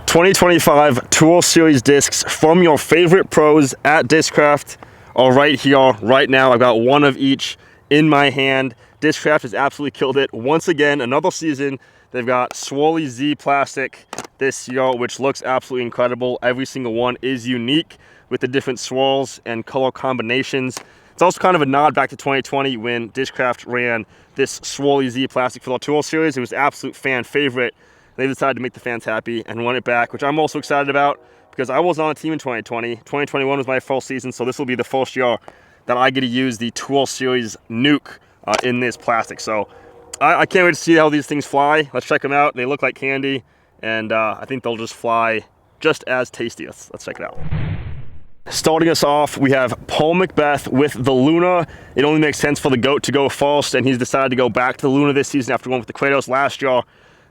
2025 Tour Series discs from your favorite pros at Discraft are right here, right now. I've got one of each in my hand. Discraft has absolutely killed it. Once again, another season. They've got Swirly Z plastic this year, which looks absolutely incredible. Every single one is unique with the different swirls and color combinations. It's also kind of a nod back to 2020 when Discraft ran this Swirly Z plastic for the Tour Series. It was an absolute fan favorite. They decided to make the fans happy and run it back, which I'm also excited about because I wasn't on a team in 2020. 2021 was my first season, so this will be the first year that I get to use the Tour Series Nuke in this plastic. So I can't wait to see how these things fly. Let's check them out. They look like candy, and I think they'll just fly just as tasty. Let's check it out. Starting us off, we have Paul Macbeth with the Luna. It only makes sense for the GOAT to go first, and he's decided to go back to the Luna this season after going with the Kratos last year.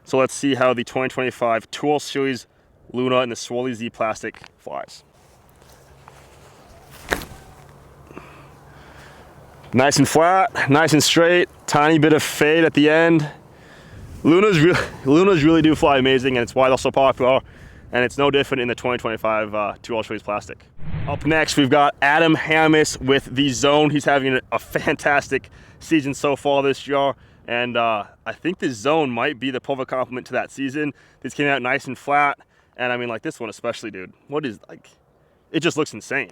So let's see how the 2025 Tour Series Luna in the Swirly Z plastic flies. Nice and flat, nice and straight, tiny bit of fade at the end. Lunas really do fly amazing, and it's why they're so popular, and it's no different in the 2025 Tour Series plastic. Up next, we've got Adam Hammis with the Zone. He's having a fantastic season so far this year, and I think this Zone might be the perfect complement to that season. This came out nice and flat, and I mean, like, this one especially, dude. What is, like, it just looks insane.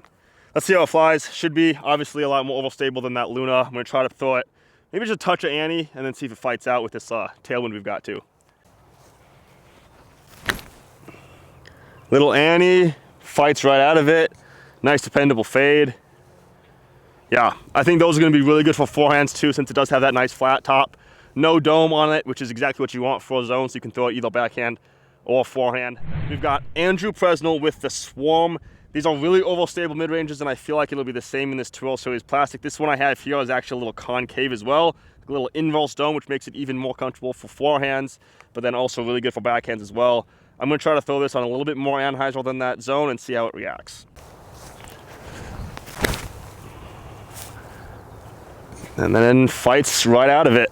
Let's see how it flies. Should be obviously a lot more overstable than that Luna. I'm gonna try to throw it, maybe just a touch of Annie, and then see if it fights out with this tailwind we've got too. Little Annie fights right out of it. Nice dependable fade. Yeah, I think those are gonna be really good for forehands too, since it does have that nice flat top. No dome on it, which is exactly what you want for a Zone, so you can throw it either backhand or forehand. We've got Andrew Presnell with the Swarm. These are really overstable mid-ranges, and I feel like it'll be the same in this Tour Series plastic. This one I have here is actually a little concave as well, a little inverse dome, which makes it even more comfortable for forehands, but then also really good for backhands as well. I'm gonna try to throw this on a little bit more anhyzer than that Zone and see how it reacts. And then fights right out of it.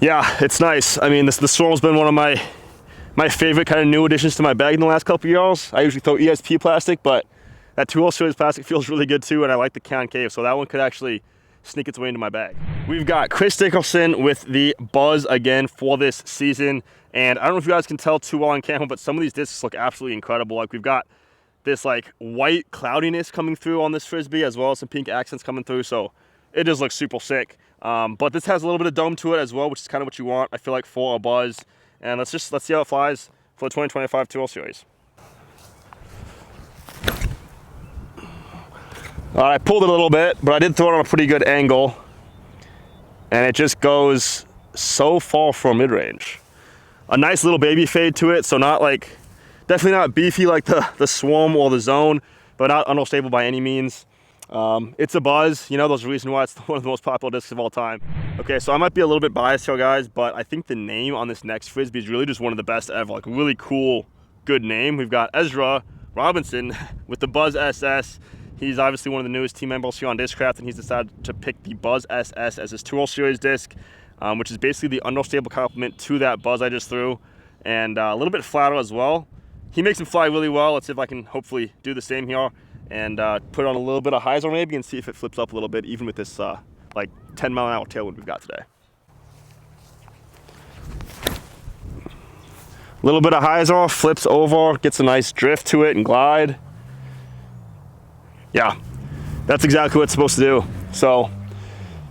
Yeah, it's nice. I mean, the Swarm's been one of my favorite kind of new additions to my bag in the last couple of years. I usually throw ESP plastic, but that Tour Series plastic feels really good too, and I like the concave, so that one could actually sneak its way into my bag. We've got Chris Dickerson with the Buzz again for this season, and I don't know if you guys can tell too well on camera, but some of these discs look absolutely incredible. Like, we've got this like white cloudiness coming through on this Frisbee, as well as some pink accents coming through, so it just looks super sick. But this has a little bit of dome to it as well, which is kind of what you want, I feel like, for a Buzz. And let's see how it flies for the 2025 Tour Series. I pulled it a little bit, but I did throw it on a pretty good angle. And it just goes so far from mid-range. A nice little baby fade to it, so not like, definitely not beefy like the Swarm or the Zone, but not unstable by any means. It's a Buzz, you know, there's a reason why it's one of the most popular discs of all time. Okay, so I might be a little bit biased here, guys, but I think the name on this next Frisbee is really just one of the best ever. Like, really cool, good name. We've got Ezra Robinson with the Buzz SS. He's obviously one of the newest team members here on Discraft, and he's decided to pick the Buzz SS as his Tour Series disc, which is basically the understable complement to that Buzz I just threw, and a little bit flatter as well. He makes him fly really well. Let's see if I can hopefully do the same here and put on a little bit of hyzer maybe and see if it flips up a little bit, even with this like 10-mile-an-hour tailwind we've got today. A little bit of hyzer, flips over, gets a nice drift to it and glide. Yeah, that's exactly what it's supposed to do. So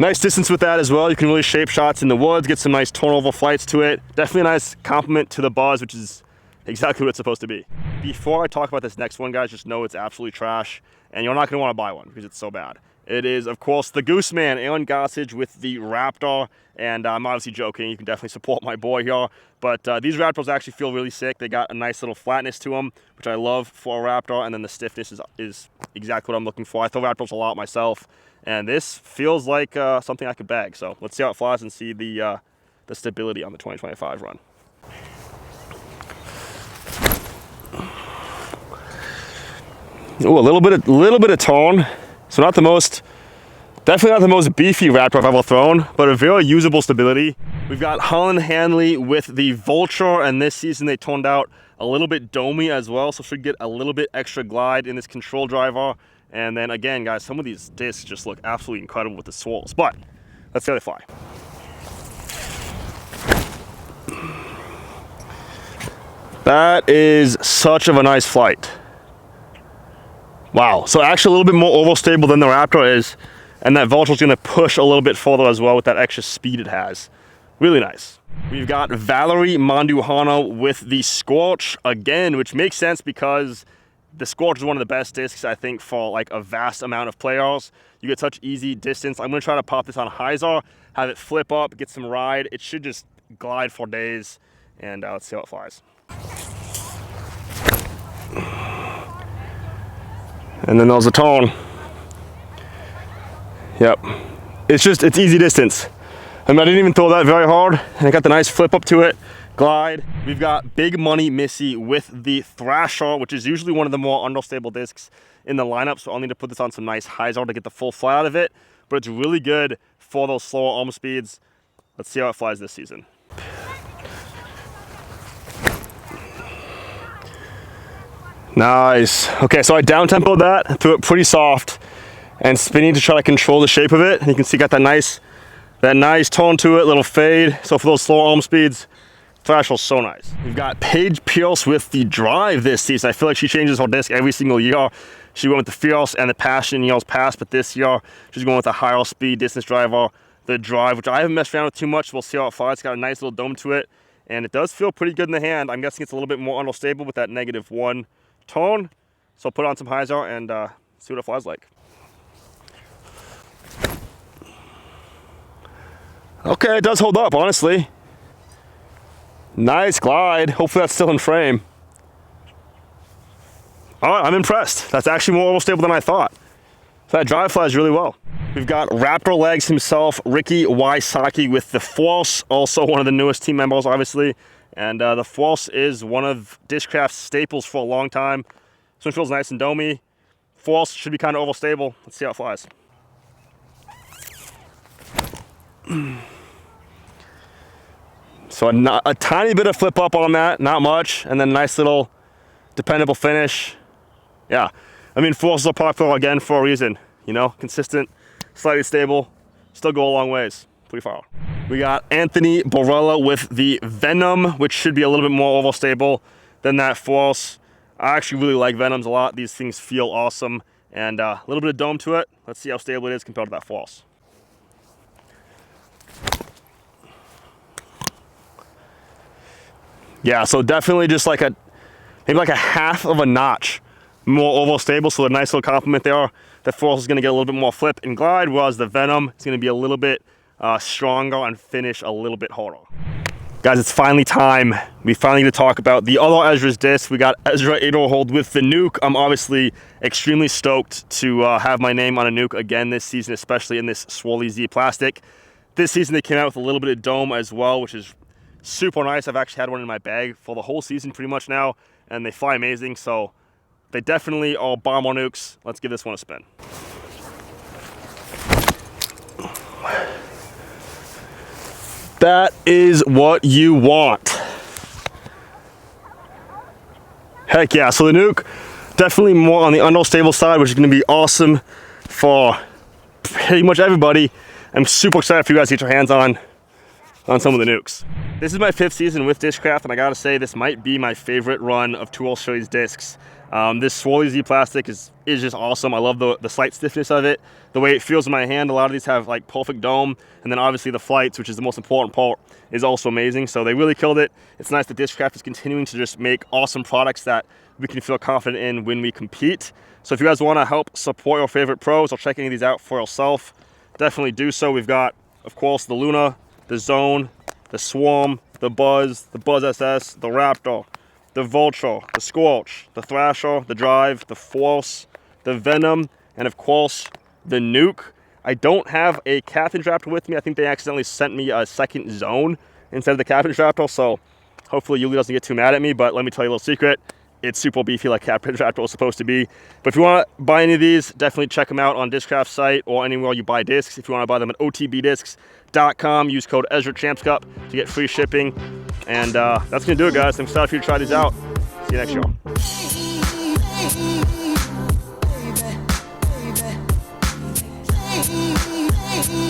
nice distance with that as well. You can really shape shots in the woods, get some nice turnover flights to it. Definitely a nice complement to the Buzz, which is exactly what it's supposed to be. Before I talk about this next one, guys, just know it's absolutely trash, and you're not going to want to buy one because it's so bad. It is, of course, the Gooseman, Aaron Gossage with the Raptor, and I'm obviously joking. You can definitely support my boy here, but these Raptors actually feel really sick. They got a nice little flatness to them, which I love for a Raptor, and then the stiffness is exactly what I'm looking for. I throw Raptors a lot myself, and this feels like something I could bag. So let's see how it flies and see the stability on the 2025 run. Ooh, a little bit of tone. So definitely not the most beefy Raptor I've ever thrown, but a very usable stability. We've got Holland Hanley with the Vulture, and this season they toned out a little bit domey as well, so should get a little bit extra glide in this control driver. And then again, guys, some of these discs just look absolutely incredible with the swirls. But let's see how they fly. That is such of a nice flight. Wow, so actually a little bit more overstable than the Raptor is, and that Vulture's gonna push a little bit further as well with that extra speed it has. Really nice. We've got Valerie Manduhano with the Scorch again, which makes sense because the Scorch is one of the best discs, I think, for like a vast amount of players. You get such easy distance. I'm gonna try to pop this on hyzer, have it flip up, get some ride. It should just glide for days, and let's see how it flies. And then there's a tone. Yep, it's easy distance. I mean, I didn't even throw that very hard, and I got the nice flip up to it, glide. We've got Big Money Missy with the Thrasher, which is usually one of the more understable discs in the lineup, so I'll need to put this on some nice hyzer to get the full fly out of it, but it's really good for those slower arm speeds. Let's see how it flies this season. Nice. Okay, so I down-tempoed that, threw it pretty soft, and spinning to try to control the shape of it. And you can see got that nice tone to it, little fade. So for those slow arm speeds, Thrasher's so nice. We've got Paige Pierce with the Drive this season. I feel like she changes her disc every single year. She went with the Fierce and the Passion years past, but this year she's going with a higher speed distance driver, the Drive, which I haven't messed around with too much. We'll see how it flies. It's got a nice little dome to it, and it does feel pretty good in the hand. I'm guessing it's a little bit more unstable with that -1 tone. So I'll put on some hyzer and see what it flies like. Okay, it does hold up, honestly. Nice glide. Hopefully that's still in frame. All right, I'm impressed. That's actually more stable than I thought. That drive flies really well. We've got Raptor Legs himself, Ricky Wysocki with the Force, also one of the newest team members, obviously. And the Force is one of Discraft's staples for a long time. So it feels nice and domey. Force should be kind of overstable. Let's see how it flies. So a tiny bit of flip up on that, not much, and then nice little dependable finish. Yeah, I mean, Forces are popular again for a reason, you know, consistent, slightly stable, still go a long ways, pretty far. We got Anthony Borrella with the Venom, which should be a little bit more overstable than that Force. I actually really like Venoms a lot. These things feel awesome, and a little bit of dome to it. Let's see how stable it is compared to that Force. Yeah, so definitely just like maybe like a half of a notch more overstable, so a nice little compliment there. The Force is gonna get a little bit more flip and glide, whereas the Venom is gonna be a little bit stronger and finish a little bit harder. Guys, it's finally time. We finally get to talk about the other Ezra's disc. We got Ezra Aderhold with the Nuke. I'm obviously extremely stoked to have my name on a Nuke again this season, especially in this Swirly Z plastic. This season they came out with a little bit of dome as well, which is super nice. I've actually had one in my bag for the whole season pretty much now, and they fly amazing, so they definitely are bomber nukes. Let's give this one a spin. That is what you want. Heck yeah, so the Nuke, definitely more on the understable side, which is gonna be awesome for pretty much everybody. I'm super excited for you guys to get your hands on some of the Nukes. This is my 5th season with Discraft, and I gotta say, this might be my favorite run of 2 Australia's discs. This Swirly Z plastic is just awesome. I love the slight stiffness of it, the way it feels in my hand. A lot of these have like perfect dome, and then obviously the flights, which is the most important part, is also amazing. So they really killed it. It's nice that Discraft is continuing to just make awesome products that we can feel confident in when we compete. So if you guys wanna help support your favorite pros or check any of these out for yourself, definitely do so. We've got, of course, the Luna, the Zone, the Swarm, the Buzz SS, the Raptor, the Vulture, the Scorch, the Thrasher, the Drive, the Force, the Venom, and of course, the Nuke. I don't have a Captain's Raptor with me. I think they accidentally sent me a second Zone instead of the Captain's Raptor, so hopefully Yuli doesn't get too mad at me, but let me tell you a little secret. it's super beefy like Raptor is supposed to be. But if you want to buy any of these, definitely check them out on Discraft site or anywhere you buy discs. If you want to buy them at otbdiscs.com, use code EzraChampsCup to get free shipping. And that's going to do it, guys. I'm excited for you to try these out. See you next show.